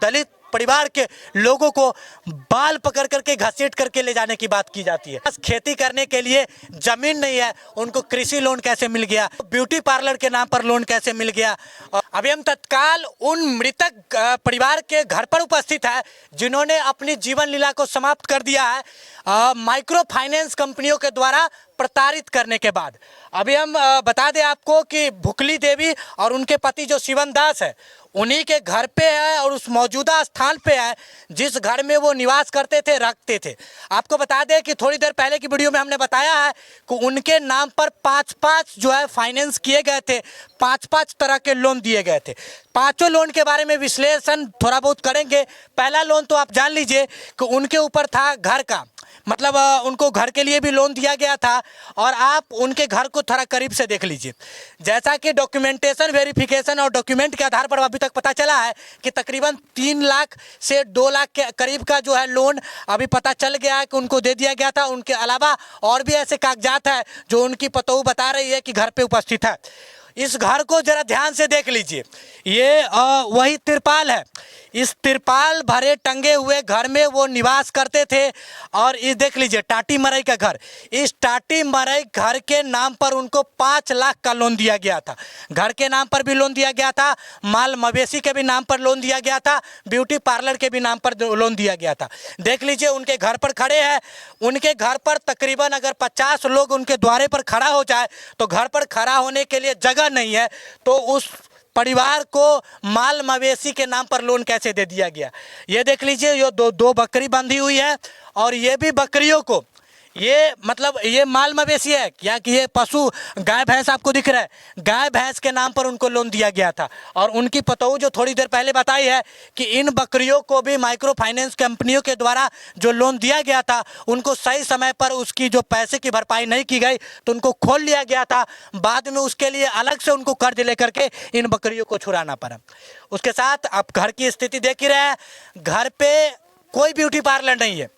दलित परिवार के लोगों को बाल पकड़ करके घसीट करके ले जाने की बात की जाती है। बस खेती करने के लिए जमीन नहीं है, उनको कृषि लोन कैसे मिल गया, ब्यूटी पार्लर के नाम पर लोन कैसे मिल गया। और अभी हम तत्काल उन मृतक परिवार के घर पर उपस्थित है जिन्होंने अपनी जीवन लीला को समाप्त कर दिया है माइक्रो फाइनेंस कंपनियों के द्वारा प्रताड़ित करने के बाद। अभी हम बता दें आपको कि भुखली देवी और उनके पति जो शिवन दास है उन्हीं के घर पे है और उस मौजूदा स्थान पे है जिस घर में वो निवास करते थे, रखते थे। आपको बता दें कि थोड़ी देर पहले की वीडियो में हमने बताया है कि उनके नाम पर 5-5 जो है फाइनेंस किए गए थे, 5-5 तरह के लोन दिए गए थे। पांचों लोन के बारे में विश्लेषण थोड़ा बहुत करेंगे। पहला लोन तो आप जान लीजिए कि उनके ऊपर था घर का, मतलब उनको घर के लिए भी लोन दिया गया था। और आप उनके घर को थोड़ा करीब से देख लीजिए। जैसा कि डॉक्यूमेंटेशन वेरिफिकेशन और डॉक्यूमेंट के आधार पर अभी तक पता चला है कि तकरीबन 3 लाख से 2 लाख के करीब का जो है लोन अभी पता चल गया है कि उनको दे दिया गया था। उनके अलावा और भी ऐसे कागजात है जो उनकी पतोहू बता रही है कि घर पे उपस्थित है। इस घर को जरा ध्यान से देख लीजिए, ये वही तिरपाल है। इस तिरपाल भरे टंगे हुए घर में वो निवास करते थे। और ये देख लीजिए टाटी मरई का घर, इस टाटी मरई घर के नाम पर उनको 5 लाख का लोन दिया गया था। घर के नाम पर भी लोन दिया गया था, माल मवेशी के भी नाम पर लोन दिया गया था, ब्यूटी पार्लर के भी नाम पर लोन दिया गया था। देख लीजिए उनके घर पर खड़े हैं। उनके घर पर तकरीबन अगर 50 लोग उनके द्वारे पर खड़ा हो जाए तो घर पर खड़ा होने के लिए जगह नहीं है, तो उस परिवार को माल मवेशी के नाम पर लोन कैसे दे दिया गया। ये देख लीजिए, ये दो बकरी बंधी हुई है और ये भी बकरियों को, ये मतलब ये माल मवेशी है क्या कि ये पशु गाय भैंस आपको दिख रहा है, गाय भैंस के नाम पर उनको लोन दिया गया था। और उनकी पतोहू जो थोड़ी देर पहले बताई है कि इन बकरियों को भी माइक्रो फाइनेंस कंपनियों के द्वारा जो लोन दिया गया था उनको सही समय पर उसकी जो पैसे की भरपाई नहीं की गई तो उनको खोल लिया गया था। बाद में उसके लिए अलग से उनको कर्ज लेकर के इन बकरियों को छुड़ाना पड़ा। उसके साथ आप घर की स्थिति देख ही रहे हैं, घर पे कोई ब्यूटी पार्लर नहीं है,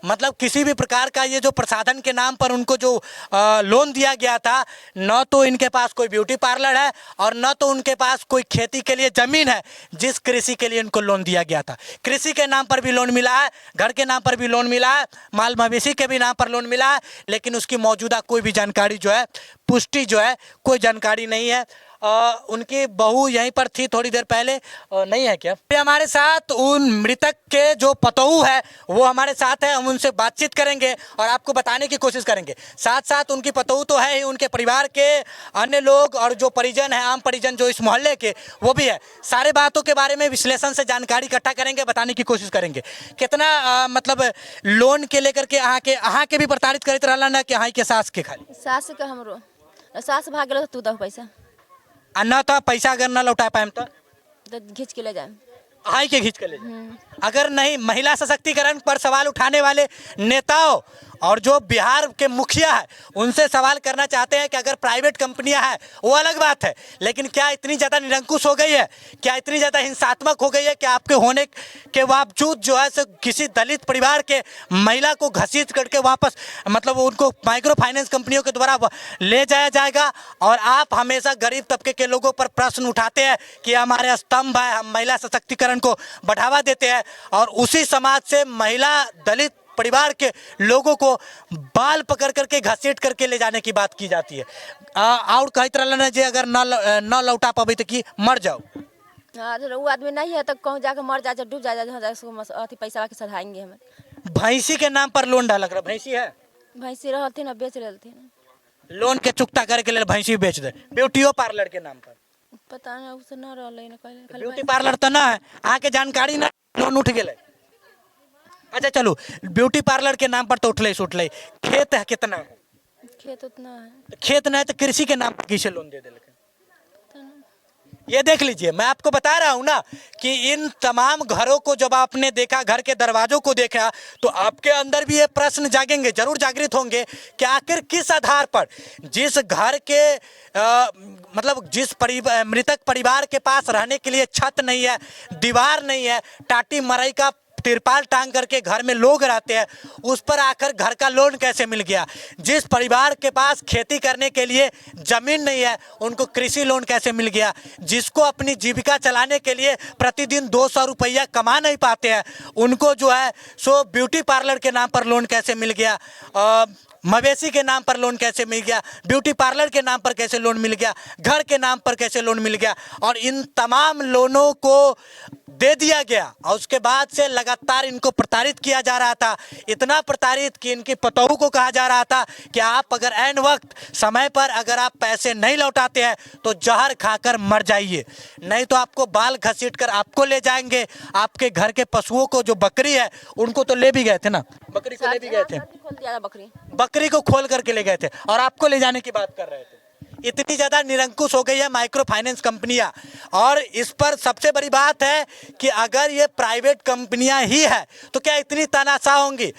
मतलब किसी भी प्रकार का ये जो प्रसाधन के नाम पर उनको जो लोन दिया गया था, न तो इनके पास कोई ब्यूटी पार्लर है और न तो उनके पास कोई खेती के लिए ज़मीन है जिस कृषि के लिए इनको लोन दिया गया था। कृषि के नाम पर भी लोन मिला है, घर के नाम पर भी लोन मिला है, माल मवेशी के भी नाम पर लोन मिला है, लेकिन उसकी मौजूदा कोई भी जानकारी जो है, पुष्टि जो है, कोई जानकारी नहीं है। उनकी बहू यहीं पर थी थोड़ी देर पहले, नहीं है क्या? हमारे साथ उन मृतक के जो पतोहू है वो हमारे साथ है, हम उनसे बातचीत करेंगे और आपको बताने की कोशिश करेंगे। साथ साथ उनकी पतोहू तो है ही, उनके परिवार के अन्य लोग और जो परिजन है, आम परिजन जो इस मोहल्ले के, वो भी है। सारे बातों के बारे में विश्लेषण से जानकारी इकट्ठा करेंगे, बताने की कोशिश करेंगे। कितना मतलब लोन के लेकर के अहाँ के भी प्रताड़ित करते रहला ना कि अहाँ के सास के? खाली सास के हमरो सास भाग गेलो तू दह पैसा अन्ना तो पैसा अगर न लौटा पाए तो घींच के ले जाए, हाई के खींच के ले। अगर नहीं, महिला सशक्तिकरण पर सवाल उठाने वाले नेताओं और जो बिहार के मुखिया है उनसे सवाल करना चाहते हैं कि अगर प्राइवेट कंपनियां हैं वो अलग बात है, लेकिन क्या इतनी ज़्यादा निरंकुश हो गई है, क्या इतनी ज़्यादा हिंसात्मक हो गई है कि आपके होने के बावजूद जो है किसी दलित परिवार के महिला को घसीट करके वापस मतलब उनको माइक्रो फाइनेंस कंपनियों के द्वारा ले जाया जाएगा। और आप हमेशा गरीब तबके के लोगों पर प्रश्न उठाते हैं कि हमारे स्तंभ है, हम महिला सशक्तिकरण को बढ़ावा देते हैं और उसी समाज से महिला दलित परिवार के लोगों को बाल पकड़ करके घसीट करके ले जाने की बात की जाती है। और कही तरह ना जे अगर न लौटा पाबे तो कि मर जाओ। वो आदमी नहीं है तो कहूँ जाकर मर जा, डूब जा, अथी पैसा के सधाएंगे हमें। भैंसी के नाम पर लोन डालक रहा, भैंसी है, भैंसी रहती ना बेच रहती ना, लोन के चुकता करे के लिए भैंसी बेच दे। ब्यूटियो पार्लर के नाम पर पता नहीं उसे न रहा, ब्यूटी पार्लर तो ना है, आके जानकारी ना, लोन उठ गए। अच्छा चलो, ब्यूटी पार्लर के नाम पर तो उठले खेत है, कितना है? खेत उतना है, खेत नहीं तो कृषि के नाम पर किसे लोन दे दे। ये देख लीजिए, मैं आपको बता रहा हूं ना कि इन तमाम घरों को जब आपने देखा, घर के दरवाजों को देखा, तो आपके अंदर भी ये प्रश्न जागेंगे, जरूर जागृत होंगे कि आखिर किस आधार पर जिस घर के मतलब जिस मृतक परिवार के पास रहने के लिए छत नहीं है, दीवार नहीं है, टाटी मरई का तिरपाल टांग करके घर में लोग रहते हैं, उस पर आकर घर का लोन कैसे मिल गया? जिस परिवार के पास खेती करने के लिए जमीन नहीं है, उनको कृषि लोन कैसे मिल गया? जिसको अपनी जीविका चलाने के लिए प्रतिदिन 200 रुपया कमा नहीं पाते हैं, उनको जो है सो ब्यूटी पार्लर के नाम पर लोन कैसे मिल गया? मवेशी के नाम पर लोन कैसे मिल गया? ब्यूटी पार्लर के नाम पर कैसे लोन मिल गया? घर के नाम पर कैसे लोन मिल गया? और इन तमाम लोनों को दे दिया गया और उसके बाद से लगातार इनको प्रताड़ित किया जा रहा था। इतना प्रताड़ित कि इनकी पतोहू को कहा जा रहा था कि आप अगर ऐन वक्त समय पर अगर आप पैसे नहीं लौटाते हैं तो जहर खाकर मर जाइए, नहीं तो आपको बाल घसीट कर आपको ले जाएंगे। आपके घर के पशुओं को, जो बकरी है, उनको तो ले भी गए थे ना, बकरी को ले भी गए थे, खोल दिया था बकरी। बकरी को खोल करके ले गए थे और आपको ले जाने की बात कर रहे थे। इतनी ज्यादा निरंकुश हो गई है माइक्रो फाइनेंस कंपनियां। और इस पर सबसे बड़ी बात है कि अगर ये प्राइवेट कंपनियां ही है तो क्या इतनी तानाशाह होंगी?